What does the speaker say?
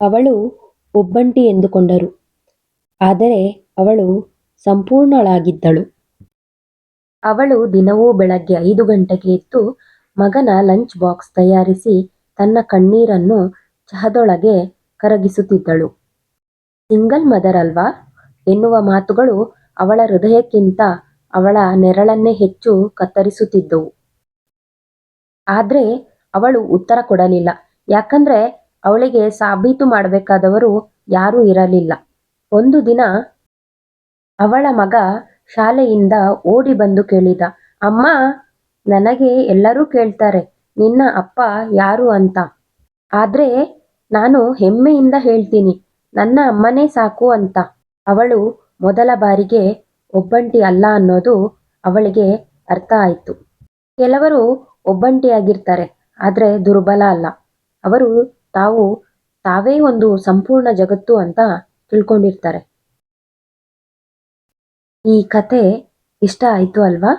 ಅವಳು ಒಬ್ಬಂಟಿ ಎಂದುಕೊಂಡರು. ಆದರೆ ಅವಳು ಸಂಪೂರ್ಣಳಾಗಿದ್ದಳು. ಅವಳು ದಿನವೂ ಬೆಳಗ್ಗೆ 5 ಗಂಟೆಗೆ ಎದ್ದು ಮಗನ ಲಂಚ್ ಬಾಕ್ಸ್ ತಯಾರಿಸಿ ತನ್ನ ಕಣ್ಣೀರನ್ನು ಚಹದೊಳಗೆ ಕರಗಿಸುತ್ತಿದ್ದಳು. ಸಿಂಗಲ್ ಮದರ್ ಅಲ್ವಾ ಎನ್ನುವ ಮಾತುಗಳು ಅವಳ ಹೃದಯಕ್ಕಿಂತ ಅವಳ ನೆರಳನ್ನೇ ಹೆಚ್ಚು ಕತ್ತರಿಸುತ್ತಿದ್ದವು. ಆದ್ರೆ ಅವಳು ಉತ್ತರ ಕೊಡಲಿಲ್ಲ. ಯಾಕಂದ್ರೆ ಅವಳಿಗೆ ಸಾಬೀತು ಮಾಡಬೇಕಾದವರು ಯಾರೂ ಇರಲಿಲ್ಲ. ಒಂದು ದಿನ ಅವಳ ಮಗ ಶಾಲೆಯಿಂದ ಓಡಿ ಬಂದು ಕೇಳಿದ, ಅಮ್ಮ, ನನಗೆ ಎಲ್ಲರೂ ಕೇಳ್ತಾರೆ ನಿನ್ನ ಅಪ್ಪ ಯಾರು ಅಂತ. ಆದ್ರೆ ನಾನು ಹೆಮ್ಮೆಯಿಂದ ಹೇಳ್ತೀನಿ, ನನ್ನ ಅಮ್ಮನೇ ಸಾಕು ಅಂತ. ಅವಳು ಮೊದಲ ಬಾರಿಗೆ ಒಬ್ಬಂಟಿ ಅಲ್ಲ ಅನ್ನೋದು ಅವಳಿಗೆ ಅರ್ಥ ಆಯ್ತು. ಕೆಲವರು ಒಬ್ಬಂಟಿಯಾಗಿರ್ತಾರೆ, ಆದ್ರೆ ದುರ್ಬಲ ಅಲ್ಲ. ಅವರು ತಾವೇ ಒಂದು ಸಂಪೂರ್ಣ ಜಗತ್ತು ಅಂತ ತಿಳ್ಕೊಂಡಿರ್ತಾರೆ. ಈ ಕತೆ ಇಷ್ಟ ಆಯ್ತು ಅಲ್ವಾ?